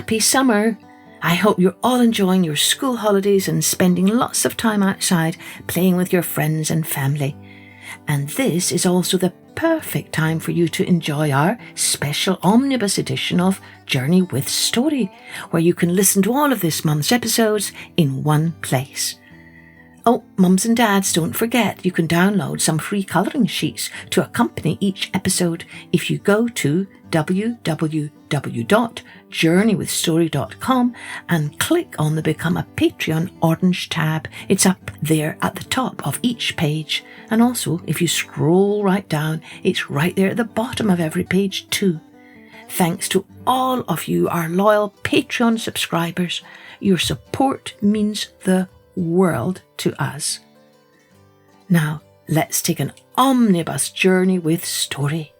happy summer. I hope you're all enjoying your school holidays and spending lots of time outside playing with your friends and family. And this is also the perfect time for you to enjoy our special omnibus edition of Journey with Story, where you can listen to all of this month's episodes in one place. Oh, mums and dads, don't forget you can download some free colouring sheets to accompany each episode if you go to www.journeywithstory.com and click on the Become a Patreon orange tab. It's up there at the top of each page. And also, if you scroll right down, it's right there at the bottom of every page too. Thanks to all of you, our loyal Patreon subscribers. Your support means the world to us. Now, let's take an omnibus journey with Story.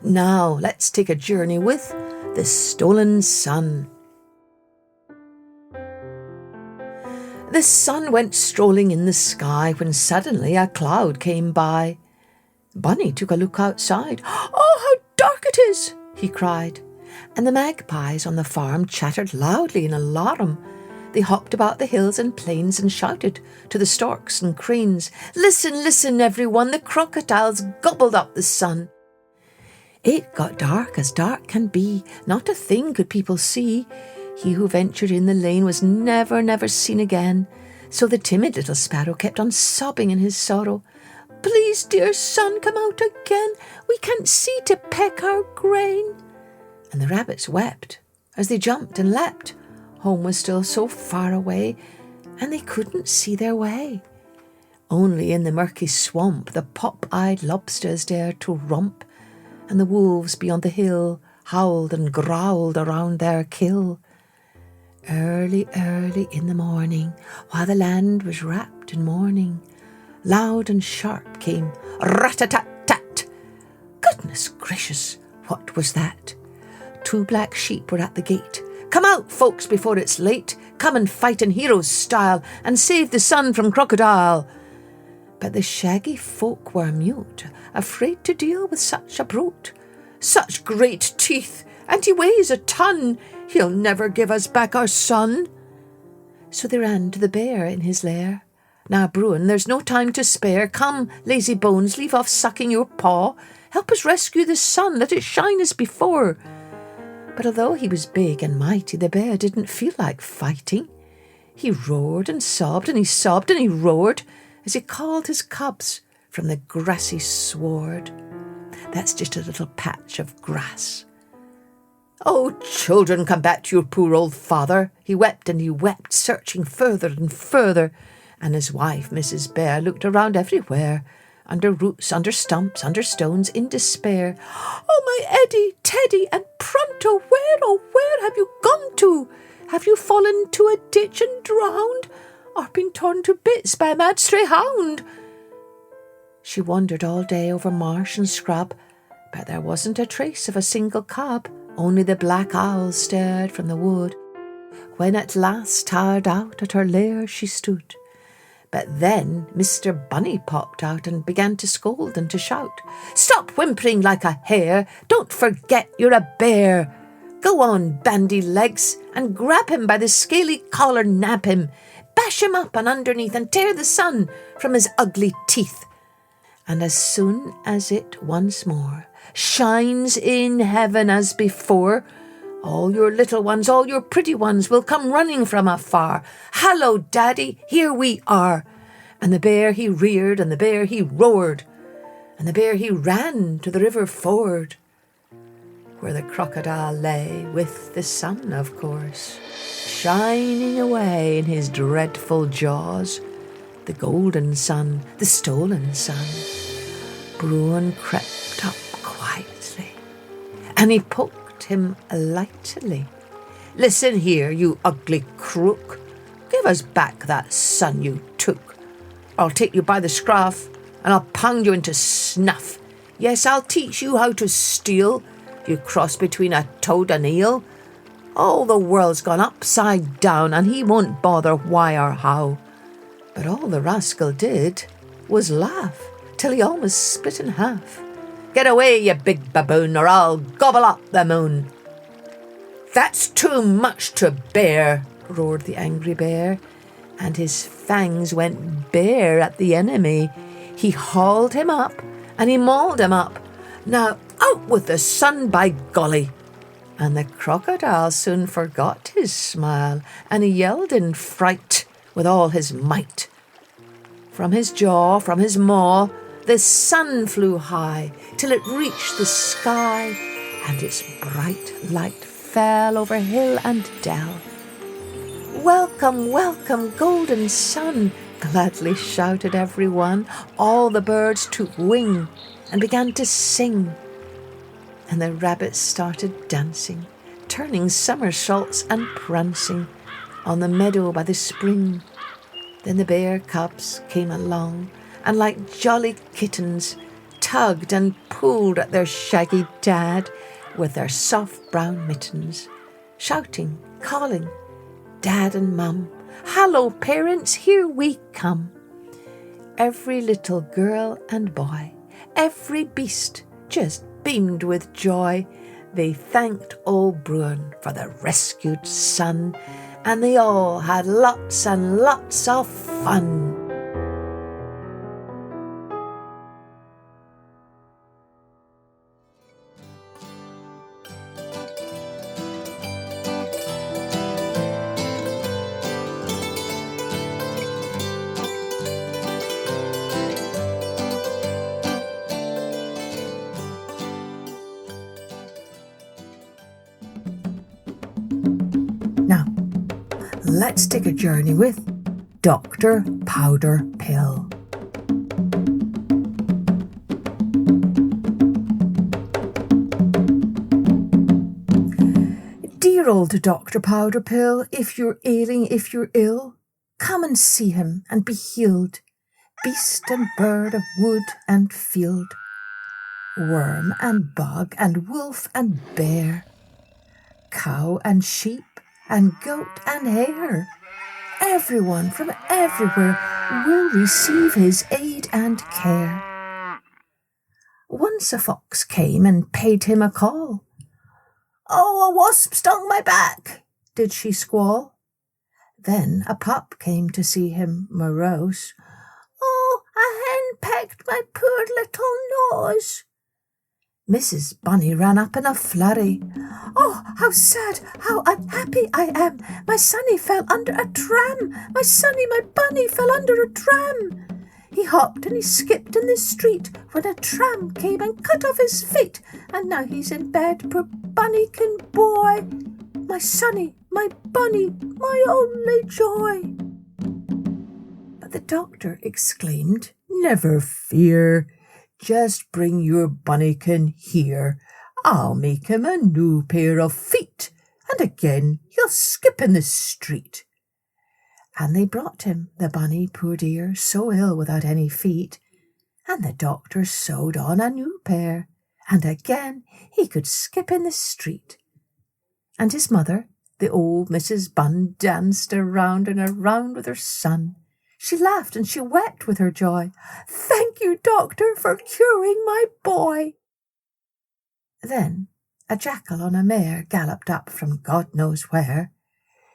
Now, let's take a journey with The Stolen Sun. The sun went strolling in the sky when suddenly a cloud came by. Bunny took a look outside. "Oh, how dark it is!" he cried. And the magpies on the farm chattered loudly in alarm. They hopped about the hills and plains and shouted to the storks and cranes, "Listen, listen, everyone, the crocodiles gobbled up the sun." It got dark as dark can be. Not a thing could people see. He who ventured in the lane was never, never seen again. So the timid little sparrow kept on sobbing in his sorrow. "Please, dear sun, come out again. We can't see to peck our grain." And the rabbits wept as they jumped and leapt. Home was still so far away, and they couldn't see their way. Only in the murky swamp the pop-eyed lobsters dared to romp, and the wolves beyond the hill howled and growled around their kill. Early, early in the morning, while the land was wrapped in mourning, loud and sharp came rat-a-tat-tat. Goodness gracious, what was that? 2 black sheep were at the gate. "Come out, folks, before it's late. Come and fight in hero's style, and save the sun from crocodile." But the shaggy folk were mute, afraid to deal with such a brute. "Such great teeth, and he weighs a ton. He'll never give us back our son." So they ran to the bear in his lair. "Now, Bruin, there's no time to spare. Come, lazy bones, leave off sucking your paw. Help us rescue the sun, let it shine as before." But although he was big and mighty, the bear didn't feel like fighting. He roared and sobbed, and he sobbed and he roared, as he called his cubs from the grassy sward. That's just a little patch of grass. "Oh, children, come back to your poor old father." He wept and he wept, searching further and further, and his wife, Mrs. Bear, looked around everywhere, under roots, under stumps, under stones, in despair. "Oh, my Eddie, Teddy, and Pronto, oh, where have you gone to? Have you fallen into a ditch and drowned, or been torn to bits by a mad stray hound?" She wandered all day over marsh and scrub, but there wasn't a trace of a single cub. Only the black owls stared from the wood. When at last, tired out, at her lair she stood. But then Mr. Bunny popped out and began to scold and to shout. "Stop whimpering like a hare. Don't forget you're a bear. Go on, bandy legs, and grab him by the scaly collar, nab him. Bash him up and underneath and tear the sun from his ugly teeth. And as soon as it once more shines in heaven as before, all your little ones, all your pretty ones will come running from afar. Hallo, Daddy, here we are." And the bear he reared, and the bear he roared, and the bear he ran to the river ford, where the crocodile lay with the sun, of course, shining away in his dreadful jaws. The golden sun, the stolen sun. Bruin crept up quietly, and he poked him lightly. "Listen here, you ugly crook. Give us back that sun you took. I'll take you by the scruff, and I'll pound you into snuff. Yes, I'll teach you how to steal, you cross between a toad and eel. All the world's gone upside down, and he won't bother why or how. But all the rascal did was laugh, till he almost split in half. Get away, you big baboon, or I'll gobble up the moon. That's too much to bear, roared the angry bear, and his fangs went bare at the enemy. He hauled him up, and he mauled him up. Now out with the sun, by golly! And the crocodile soon forgot his smile, and he yelled in fright with all his might. From his jaw, from his maw, the sun flew high, till it reached the sky, and its bright light fell over hill and dell. Welcome, welcome, golden sun, gladly shouted every one. All the birds took wing and began to sing. And the rabbits started dancing, turning somersaults and prancing on the meadow by the spring. Then the bear cubs came along, and like jolly kittens tugged and pulled at their shaggy dad with their soft brown mittens, shouting, calling, Dad and Mum, hallo parents, here we come. Every little girl and boy, every beast just beamed with joy. They thanked old Bruin for the rescued son, and they all had lots and lots of fun. Now, let's take a journey with Dr. Powderpill. Dear old Dr. Powderpill, if you're ailing, if you're ill, come and see him and be healed. Beast and bird of wood and field, worm and bug and wolf and bear, cow and sheep and goat and hare. Everyone from everywhere will receive his aid and care. Once a fox came and paid him a call. Oh, a wasp stung my back, did she squall. Then a pup came to see him morose. Oh, a hen pecked my poor little nose. Mrs. Bunny ran up in a flurry. Oh, how sad, how unhappy I am. My sonny fell under a tram. My sonny, my bunny, fell under a tram. He hopped and he skipped in the street when a tram came and cut off his feet. And now he's in bed, poor bunnykin boy. My sonny, my bunny, my only joy. But the doctor exclaimed, Never fear. Just bring your bunnykin here. I'll make him a new pair of feet, and again he'll skip in the street. And they brought him, the bunny, poor dear, so ill without any feet. And the doctor sewed on a new pair, and again he could skip in the street. And his mother, the old Mrs. Bun, danced around and around with her son. She laughed and she wept with her joy. Thank you, doctor, for curing my boy. Then a jackal on a mare galloped up from God knows where.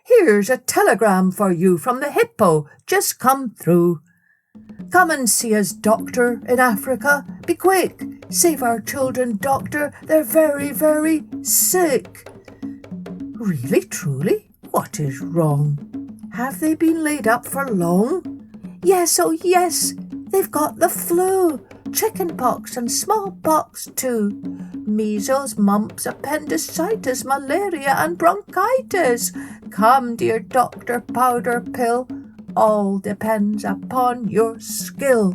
Here's a telegram for you from the hippo, just come through. Come and see us, doctor, in Africa. Be quick, save our children, doctor, they're very, very sick. Really, truly, what is wrong? Have they been laid up for long? Yes, oh yes, they've got the flu, chicken pox and smallpox too, measles, mumps, appendicitis, malaria and bronchitis. Come, dear Dr. Powderpill, all depends upon your skill.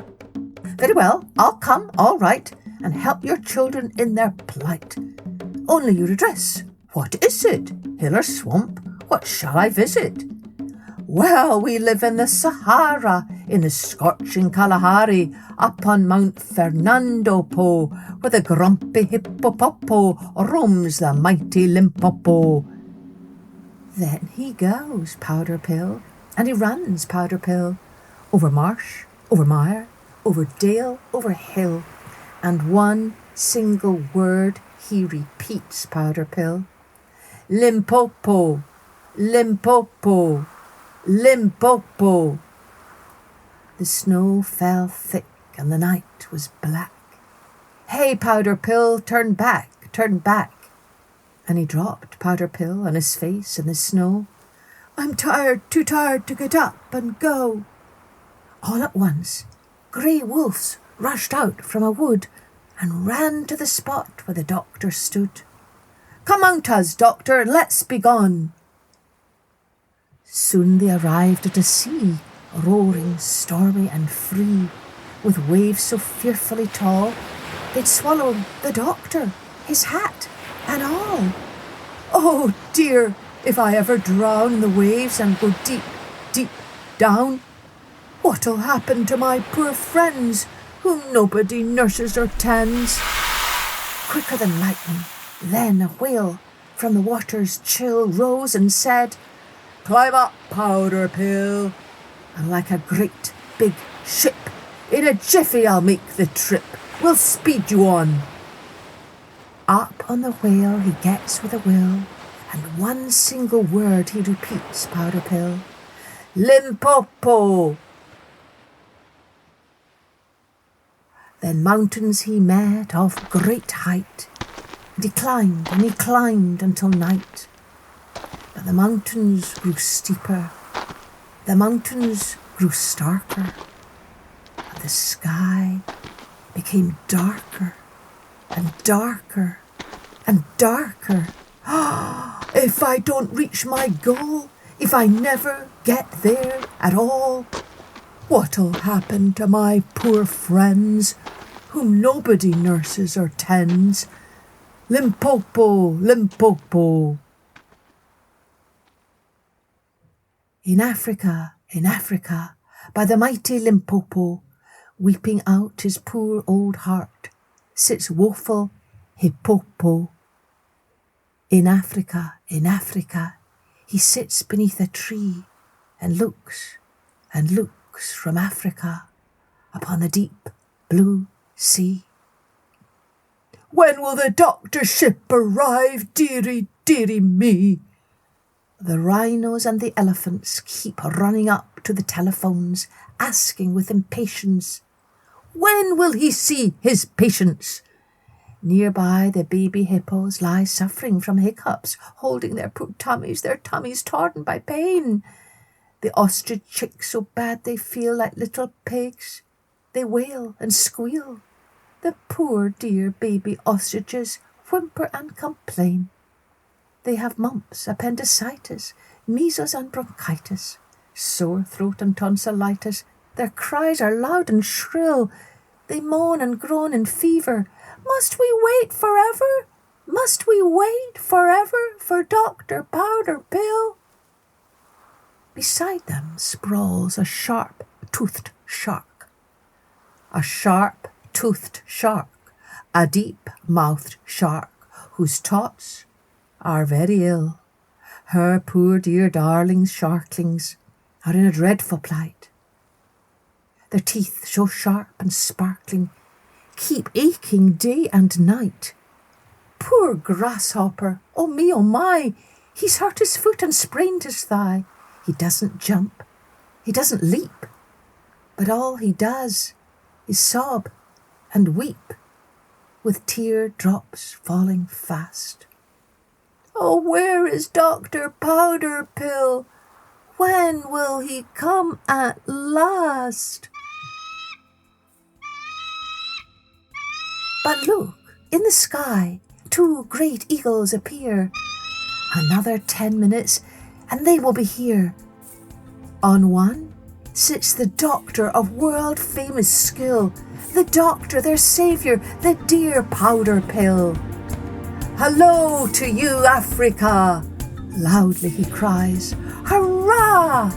Very well, I'll come, all right, and help your children in their plight. Only your address, what is it? Hill or swamp, what shall I visit? Well, we live in the Sahara, in the scorching Kalahari, up on Mount Fernando Po, where the grumpy hippopoppo roams the mighty Limpopo. Then he goes, Powderpill, and he runs, Powderpill, over marsh, over mire, over dale, over hill, and one single word he repeats, Powderpill. Limpopo, Limpopo, Limpopo. The snow fell thick and the night was black. Hey, Powderpill, turn back, turn back. And he dropped, Powderpill, on his face in the snow. I'm tired, too tired to get up and go. All at once, grey wolves rushed out from a wood and ran to the spot where the doctor stood. Come mount us, doctor, and let's be gone. Soon they arrived at a sea, roaring, stormy and free, with waves so fearfully tall, they'd swallow the doctor, his hat, and all. Oh dear, if I ever drown in the waves and go deep, deep down, what'll happen to my poor friends, whom nobody nurses or tends? Quicker than lightning, then a whale from the water's chill rose and said, Climb up, Powderpill, and like a great big ship, in a jiffy I'll make the trip. We'll speed you on. Up on the whale he gets with a will, and one single word he repeats, Powderpill. Limpopo. Then mountains he met of great height, and he climbed until night. But the mountains grew steeper, the mountains grew starker, and the sky became darker and darker and darker. If I don't reach my goal, if I never get there at all, what'll happen to my poor friends, whom nobody nurses or tends? Limpopo, Limpopo. In Africa, by the mighty Limpopo, weeping out his poor old heart, sits woeful Hippopo. In Africa, he sits beneath a tree and looks from Africa upon the deep blue sea. When will the doctor ship arrive, dearie, dearie me? The rhinos and the elephants keep running up to the telephones, asking with impatience, when will he see his patients? Nearby the baby hippos lie suffering from hiccups, holding their poor tummies, their tummies torn by pain. The ostrich chicks so bad they feel like little pigs. They wail and squeal. The poor dear baby ostriches whimper and complain. They have mumps, appendicitis, measles and bronchitis, sore throat and tonsillitis. Their cries are loud and shrill. They moan and groan in fever. Must we wait forever? Must we wait forever for Dr. Powderpill? Beside them sprawls a sharp-toothed shark. A sharp-toothed shark, a deep-mouthed shark, whose tots are very ill. Her poor dear darlings, sharklings, are in a dreadful plight. Their teeth, so sharp and sparkling, keep aching day and night. Poor grasshopper, oh me, oh my, he's hurt his foot and sprained his thigh. He doesn't jump, he doesn't leap, but all he does is sob and weep, with teardrops falling fast. Oh, where is Dr. Powderpill? When will he come at last? But look, in the sky, 2 great eagles appear. Another 10 minutes, and they will be here. On one sits the doctor of world-famous skill, the doctor, their saviour, the dear Powderpill. Hello to you, Africa! Loudly he cries. Hurrah!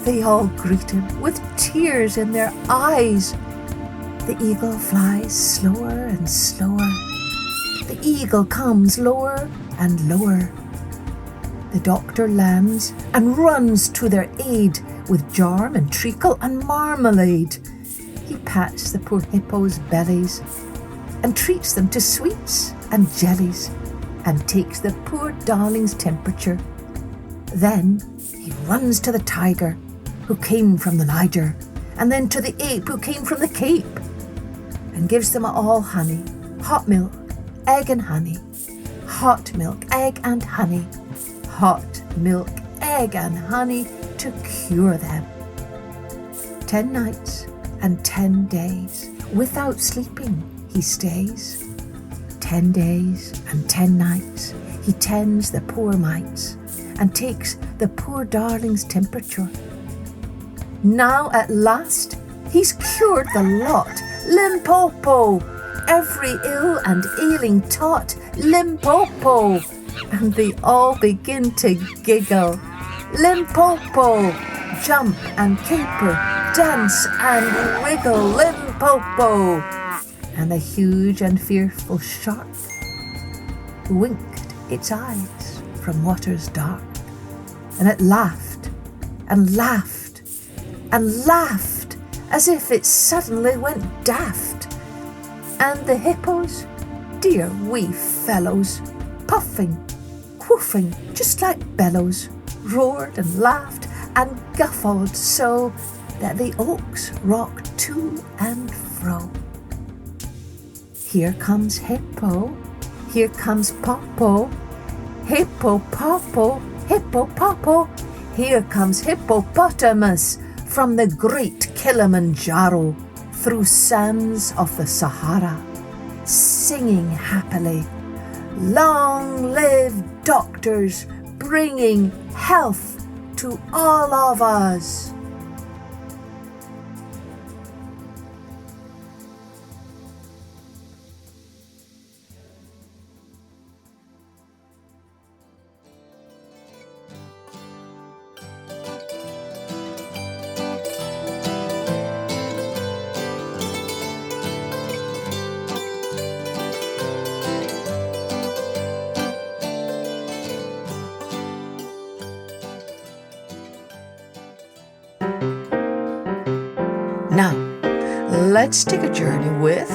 They all greet him with tears in their eyes. The eagle flies slower and slower. The eagle comes lower and lower. The doctor lands and runs to their aid with jam and treacle and marmalade. He pats the poor hippos' bellies and treats them to sweets and jellies and takes the poor darling's temperature. Then he runs to the tiger who came from the Niger, and then to the ape who came from the Cape, and gives them all honey, hot milk, egg and honey, hot milk, egg and honey, hot milk, egg and honey to cure them. 10 nights and 10 days without sleeping he stays. 10 days and 10 nights he tends the poor mites and takes the poor darling's temperature. Now at last he's cured the lot. Limpopo! Every ill and ailing tot, Limpopo! And they all begin to giggle. Limpopo! Jump and caper, dance and wiggle, Limpopo! And the huge and fearful shark winked its eyes from waters dark, and it laughed and laughed and laughed as if it suddenly went daft. And the hippos, dear wee fellows, puffing, woofing just like bellows, roared and laughed and guffawed so that the oaks rocked to and fro. Here comes Hippo, here comes Popo, Hippo Popo, Hippo Popo, here comes Hippopotamus from the great Kilimanjaro through sands of the Sahara, singing happily, long live doctors, bringing health to all of us. Now, let's take a journey with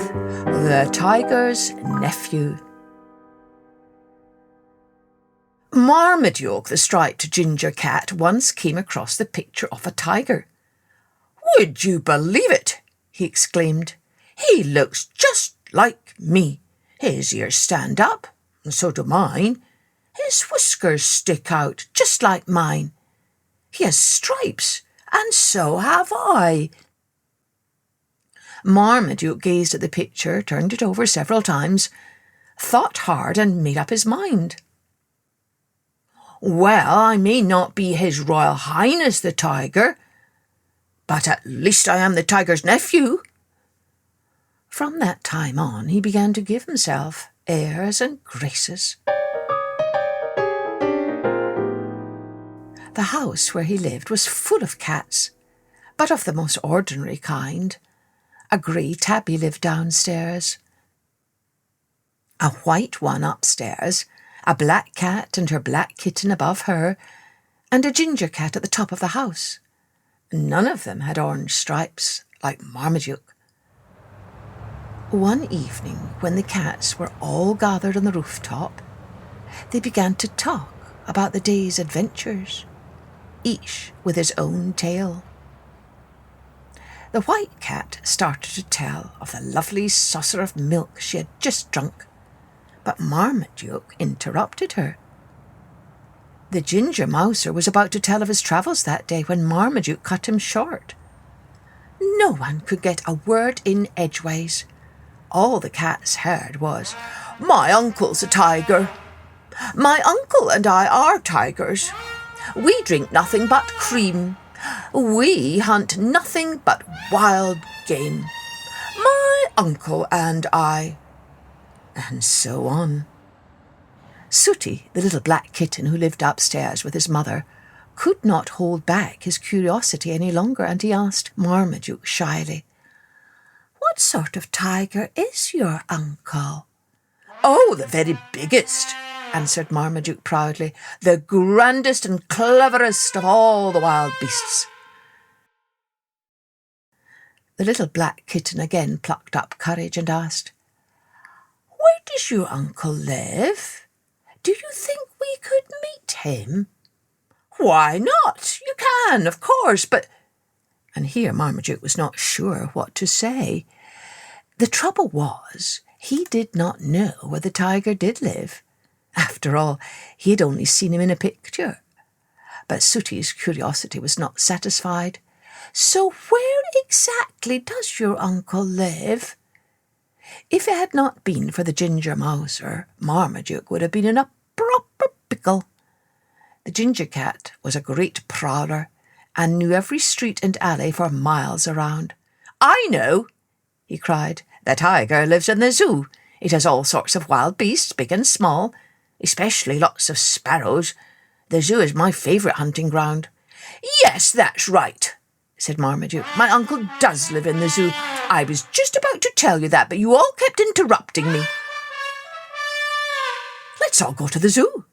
the tiger's nephew. Marmaduke, the striped ginger cat, once came across the picture of a tiger. "Would you believe it?" he exclaimed. "He looks just like me. His ears stand up, and so do mine. His whiskers stick out just like mine. He has stripes, and so have I." Marmaduke gazed at the picture, turned it over several times, thought hard and made up his mind. "Well, I may not be His Royal Highness the tiger, but at least I am the tiger's nephew." From that time on, he began to give himself airs and graces. The house where he lived was full of cats, but of the most ordinary kind. A grey tabby lived downstairs, a white one upstairs, a black cat and her black kitten above her, and a ginger cat at the top of the house. None of them had orange stripes like Marmaduke. One evening, when the cats were all gathered on the rooftop, they began to talk about the day's adventures, each with his own tale. The white cat started to tell of the lovely saucer of milk she had just drunk, but Marmaduke interrupted her. The ginger mouser was about to tell of his travels that day when Marmaduke cut him short. No one could get a word in edgeways. All the cats heard was, "My uncle's a tiger. My uncle and I are tigers. We drink nothing but cream. We hunt nothing but wild game. My uncle and I," and so on. Sooty, the little black kitten who lived upstairs with his mother, could not hold back his curiosity any longer, and he asked Marmaduke shyly, "What sort of tiger is your uncle?" "Oh, the very biggest," answered Marmaduke proudly. "The grandest and cleverest of all the wild beasts." The little black kitten again plucked up courage and asked, "Where does your uncle live? Do you think we could meet him?" "Why not? You can, of course, but—" And here Marmaduke was not sure what to say. The trouble was, he did not know where the tiger did live. After all, he had only seen him in a picture. But Sooty's curiosity was not satisfied. "So where exactly does your uncle live?" If it had not been for the ginger mouser, Marmaduke would have been in a proper pickle. The ginger cat was a great prowler, and knew every street and alley for miles around. "I know," he cried. "The tiger lives in the zoo. It has all sorts of wild beasts, big and small, especially lots of sparrows. The zoo is my favourite hunting ground." "Yes, that's right," said Marmaduke. "My uncle does live in the zoo. I was just about to tell you that, but you all kept interrupting me." "Let's all go to the zoo,"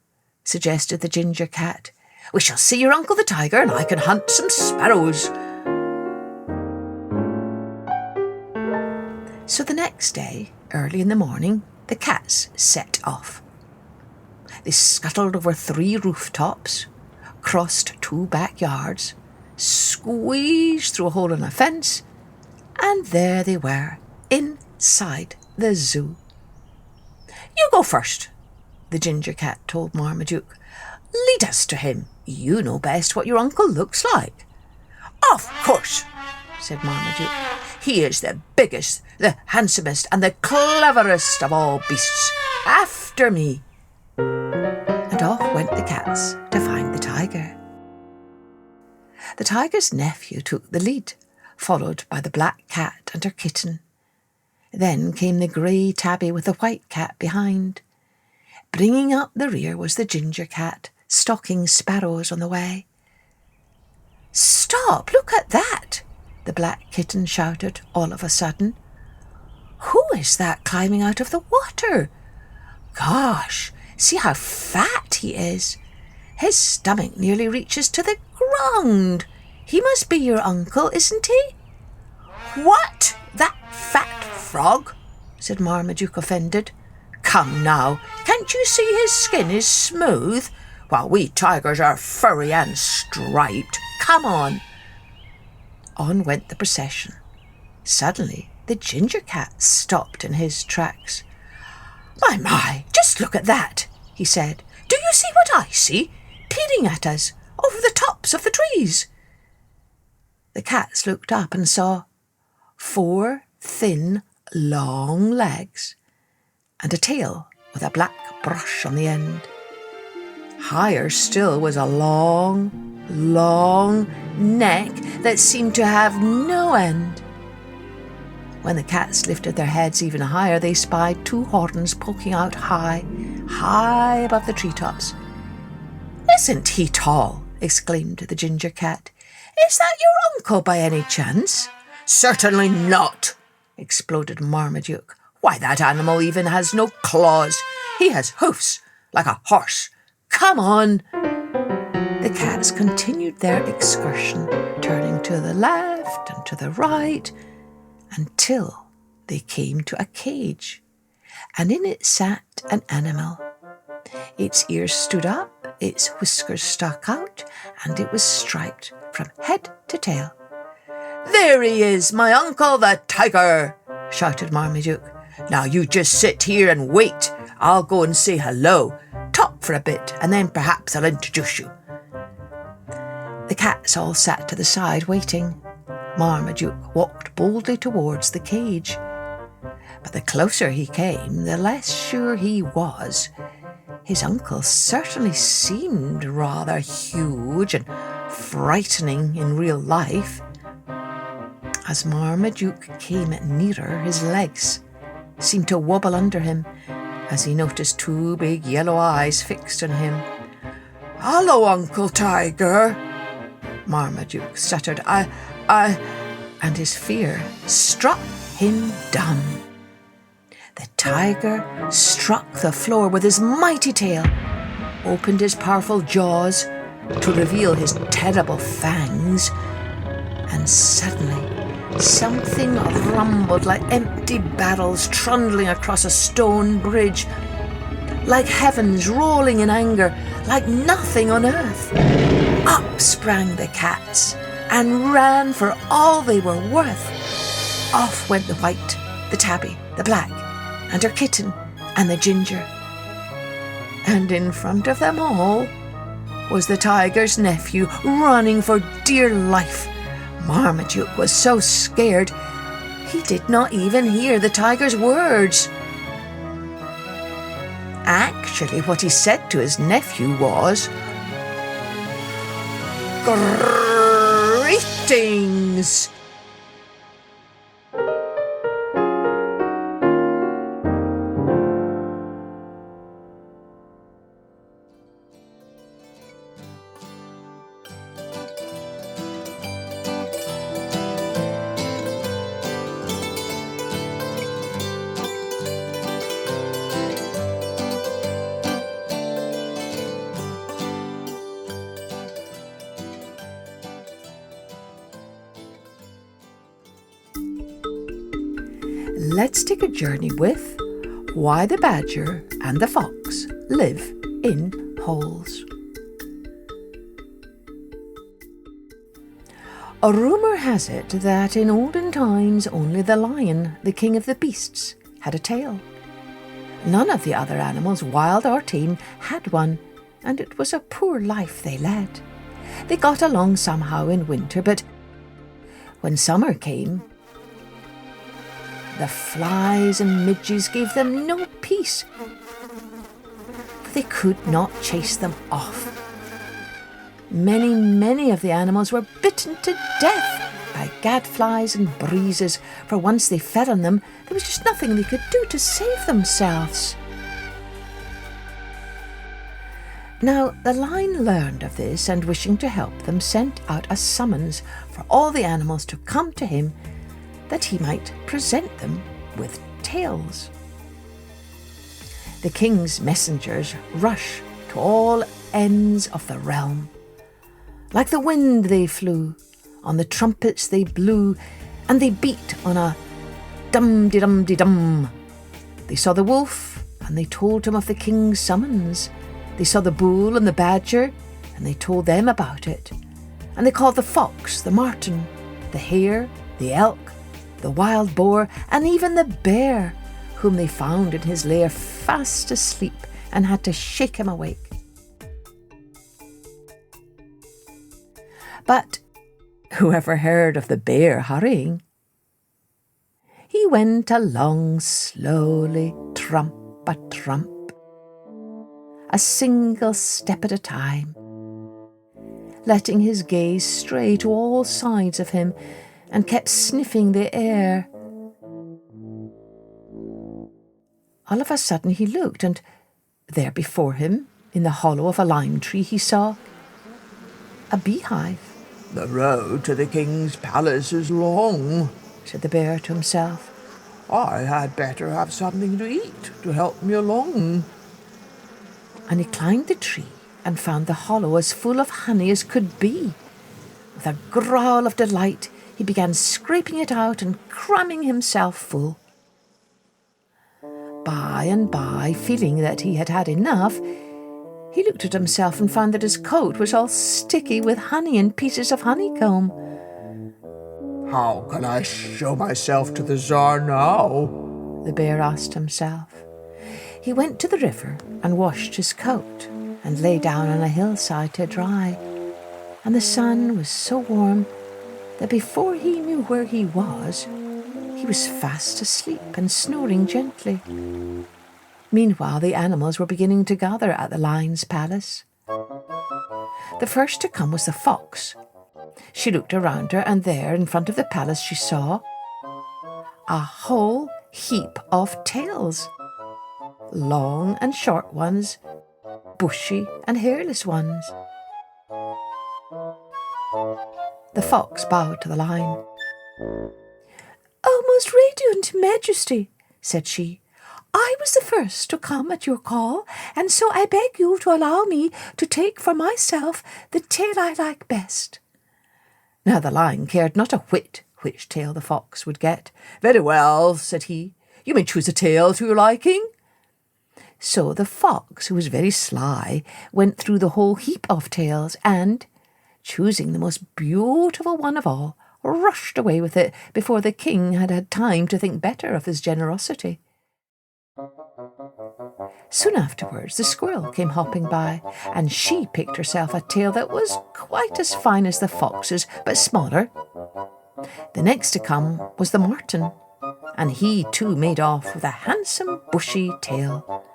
suggested the ginger cat. "We shall see your uncle the tiger, and I can hunt some sparrows." So the next day, early in the morning, the cats set off. They scuttled over 3 rooftops, crossed 2 backyards, squeezed through a hole in a fence, and there they were, inside the zoo. "You go first," the ginger cat told Marmaduke. "Lead us to him. You know best what your uncle looks like." "Of course," said Marmaduke. "He is the biggest, the handsomest, and the cleverest of all beasts. After me." And off went the cats to find the tiger. The tiger's nephew took the lead, followed by the black cat and her kitten. Then came the grey tabby with the white cat behind. Bringing up the rear was the ginger cat, stalking sparrows on the way. "Stop! Look at that!" the black kitten shouted all of a sudden. "Who is that climbing out of the water? Gosh, see how fat he is. His stomach nearly reaches to the ground. He must be your uncle, isn't he?" "What? That fat frog?" said Marmaduke, offended. "Come now, can't you see his skin is smooth, while we tigers are furry and striped? Come on." On went the procession. Suddenly, the ginger cat stopped in his tracks. My, just look at that," he said. "Do you see what I see? Peering at us, over the tops of the trees." The cats looked up and saw 4 thin, long legs, and a tail with a black brush on the end. Higher still was a long, long neck that seemed to have no end. When the cats lifted their heads even higher, they spied 2 horns poking out high, high above the treetops. "Isn't he tall?" exclaimed the ginger cat. "Is that your uncle by any chance?" "Certainly not," exploded Marmaduke. "Why, that animal even has no claws. He has hoofs, like a horse. Come on." The cats continued their excursion, turning to the left and to the right, until they came to a cage, and in it sat an animal. Its ears stood up, its whiskers stuck out, and it was striped from head to tail. "There he is, my uncle the tiger," shouted Marmaduke. "Now you just sit here and wait. I'll go and say hello, talk for a bit, and then perhaps I'll introduce you." The cats all sat to the side waiting. Marmaduke walked boldly towards the cage. But the closer he came, the less sure he was. His uncle certainly seemed rather huge and frightening in real life. As Marmaduke came nearer, his legs seemed to wobble under him as he noticed 2 big yellow eyes fixed on him. "Hello, Uncle Tiger," Marmaduke stuttered. And his fear struck him dumb. The tiger struck the floor with his mighty tail, opened his powerful jaws to reveal his terrible fangs, and suddenly something rumbled like empty barrels trundling across a stone bridge, like heavens rolling in anger, like nothing on earth. Up sprang the cats and ran for all they were worth. Off went the white, the tabby, the black, and her kitten, and the ginger. And in front of them all was the tiger's nephew, running for dear life. Marmaduke was so scared he did not even hear the tiger's words. Actually, what he said to his nephew was, "Greetings!" Let's take a journey with Why the Badger and the Fox Live in Holes. A rumour has it that in olden times only the lion, the king of the beasts, had a tail. None of the other animals, wild or tame, had one, and it was a poor life they led. They got along somehow in winter, but when summer came, the flies and midges gave them no peace, for they could not chase them off. Many of the animals were bitten to death by gadflies and breezes, for once they fed on them, there was just nothing they could do to save themselves. Now, the lion learned of this, and wishing to help them, sent out a summons for all the animals to come to him, that he might present them with tails. The king's messengers rush to all ends of the realm. Like the wind they flew, on the trumpets they blew, and they beat on a dum-de-dum-de-dum. They saw the wolf, and they told him of the king's summons. They saw the bull and the badger, and they told them about it. And they called the fox, the marten, the hare, the elk, the wild boar, and even the bear, whom they found in his lair fast asleep and had to shake him awake. But whoever heard of the bear hurrying? He went along slowly, trump-a-trump, a single step at a time, letting his gaze stray to all sides of him, and kept sniffing the air. All of a sudden he looked, and there before him, in the hollow of a lime tree, he saw a beehive. "The road to the king's palace is long," said the bear to himself. "I had better have something to eat to help me along." And he climbed the tree and found the hollow as full of honey as could be. With a growl of delight, he began scraping it out and cramming himself full. By and by, feeling that he had had enough, he looked at himself and found that his coat was all sticky with honey and pieces of honeycomb. "How can I show myself to the Tsar now?" the bear asked himself. He went to the river and washed his coat and lay down on a hillside to dry, and the sun was so warm that before he knew where he was fast asleep and snoring gently. Meanwhile, the animals were beginning to gather at the lion's palace. The first to come was the fox. She looked around her, and there, in front of the palace, she saw a whole heap of tails. Long and short ones, bushy and hairless ones. The fox bowed to the lion. "Oh, most radiant majesty," said she, I was the first to come at your call, and so I beg you to allow me to take for myself the tail I like best." Now the Lion cared not a whit which tail the Fox would get. "Very well," said he, "you may choose a tail to your liking." So the Fox, who was very sly, went through the whole heap of tails and, choosing the most beautiful one of all, rushed away with it before the King had had time to think better of his generosity. Soon afterwards the Squirrel came hopping by, and she picked herself a tail that was quite as fine as the Fox's, but smaller. The next to come was the Marten, and he too made off with a handsome bushy tail.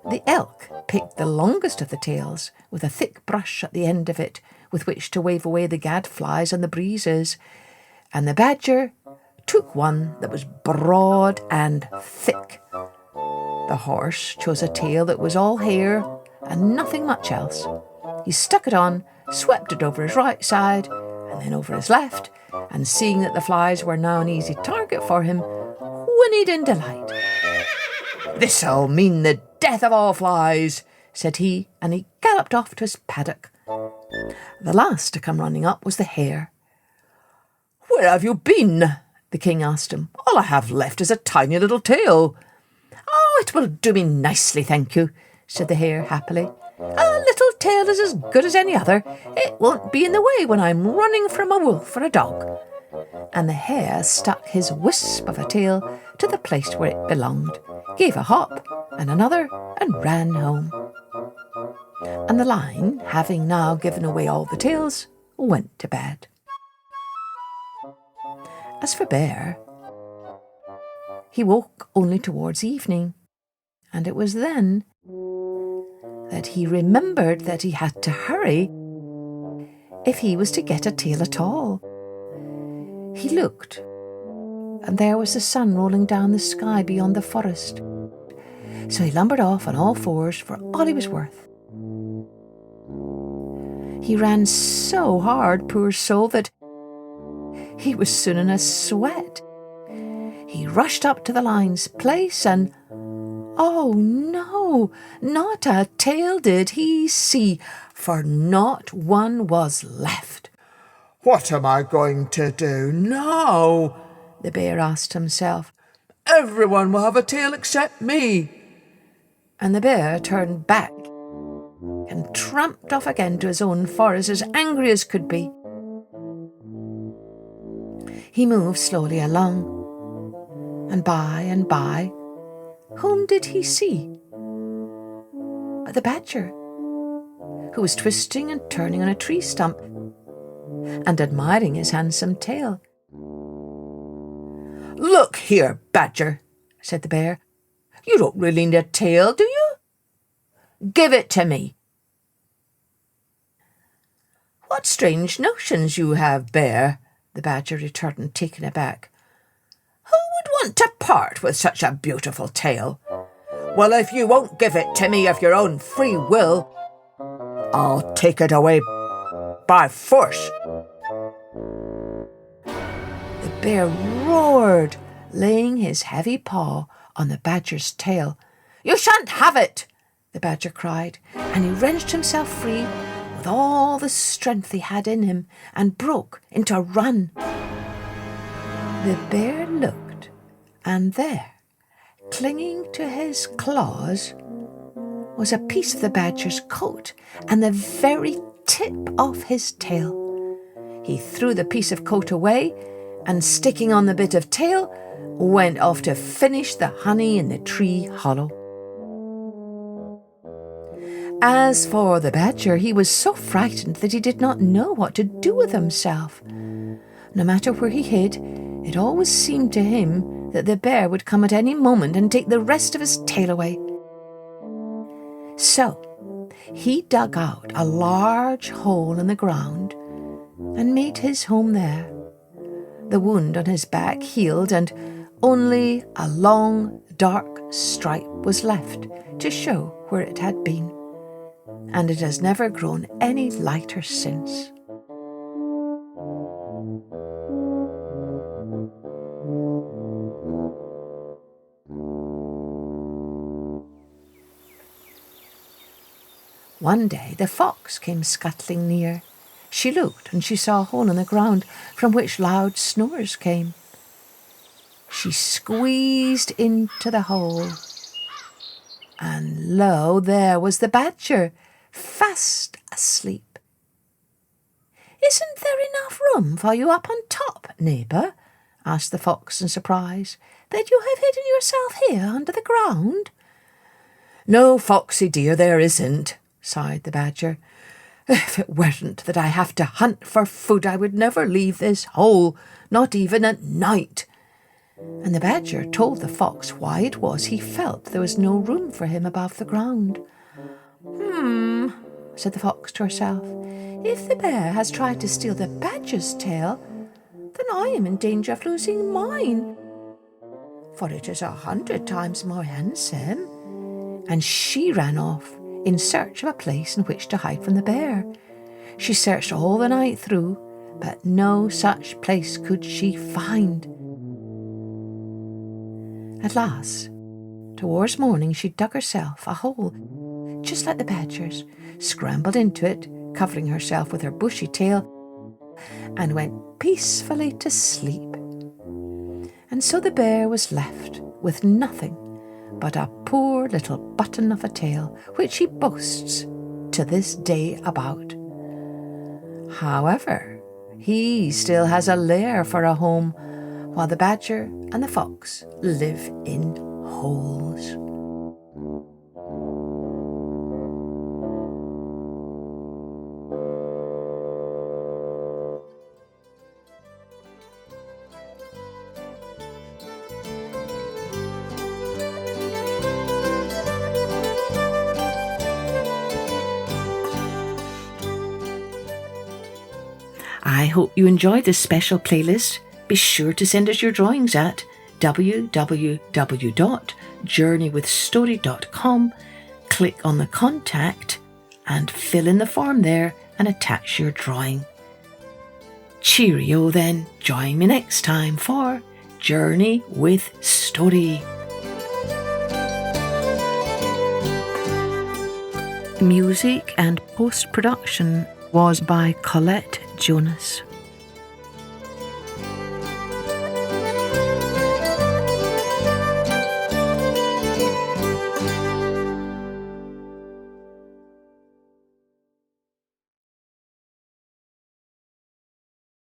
The Elk picked the longest of the tails, with a thick brush at the end of it with which to wave away the gadflies and the breezes, and the Badger took one that was broad and thick. The Horse chose a tail that was all hair and nothing much else. He stuck it on, swept it over his right side and then over his left, and seeing that the flies were now an easy target for him, whinnied in delight. "This'll mean the death of all flies," said he, and he galloped off to his paddock. The last to come running up was the Hare. "Where have you been?" the King asked him. "All I have left is a tiny little tail." "Oh, it will do me nicely, thank you," said the Hare happily. "A little tail is as good as any other. It won't be in the way when I'm running from a wolf or a dog." And the Hare stuck his wisp of a tail to the place where it belonged, gave a hop and another, and ran home. And the Lion, having now given away all the tails, went to bed. As for Bear, he woke only towards evening, and it was then that he remembered that he had to hurry if he was to get a tail at all. He looked, and there was the sun rolling down the sky beyond the forest. So he lumbered off on all fours for all he was worth. He ran so hard, poor soul, that he was soon in a sweat. He rushed up to the Lion's place and, oh no, not a tail did he see, for not one was left. "What am I going to do now?" the Bear asked himself. "Everyone will have a tail except me." And the Bear turned back and tramped off again to his own forest as angry as could be. He moved slowly along, and by, whom did he see but the Badger, who was twisting and turning on a tree stump and admiring his handsome tail. "Look here, Badger," said the Bear. "You don't really need a tail, do you? Give it to me." "What strange notions you have, Bear," the Badger returned, taken aback. "Who would want to part with such a beautiful tail? Well, if you won't give it to me of your own free will, I'll take it away by force." The Bear roared, laying his heavy paw on the Badger's tail. "You shan't have it!" the Badger cried, and he wrenched himself free with all the strength he had in him and broke into a run. The Bear looked, and there, clinging to his claws, was a piece of the Badger's coat and the very tip of his tail. He threw the piece of coat away and, sticking on the bit of tail, went off to finish the honey in the tree hollow. As for the Badger, he was so frightened that he did not know what to do with himself. No matter where he hid, it always seemed to him that the Bear would come at any moment and take the rest of his tail away. So he dug out a large hole in the ground and made his home there. The wound on his back healed, and only a long, dark stripe was left to show where it had been, and it has never grown any lighter since. One day the fox came scuttling near. She looked, and she saw a hole in the ground from which loud snores came. She squeezed into the hole, and lo, there was the badger, fast asleep. "Isn't there enough room for you up on top, neighbour?" asked the fox in surprise, "that you have hidden yourself here under the ground?" "No, Foxy dear, there isn't," sighed the badger. "If it weren't that I have to hunt for food, I would never leave this hole, not even at night." And the badger told the fox why it was he felt there was no room for him above the ground. Said the fox to herself, "if the bear has tried to steal the badger's tail, then I am in danger of losing mine, for it is 100 times more handsome." And she ran off in search of a place in which to hide from the bear. She searched all the night through, but no such place could she find. At last, towards morning, she dug herself a hole, just like the badger's, scrambled into it, covering herself with her bushy tail, and went peacefully to sleep. And so the bear was left with nothing but a poor little button of a tail, which he boasts to this day about. However, he still has a lair for a home, while the badger and the fox live in holes. I hope you enjoyed this special playlist. Be sure to send us your drawings at www.journeywithstory.com. Click on the contact and fill in the form there and attach your drawing. Cheerio then. Join me next time for Journey with Story. Music and post-production was by Colette Jonas.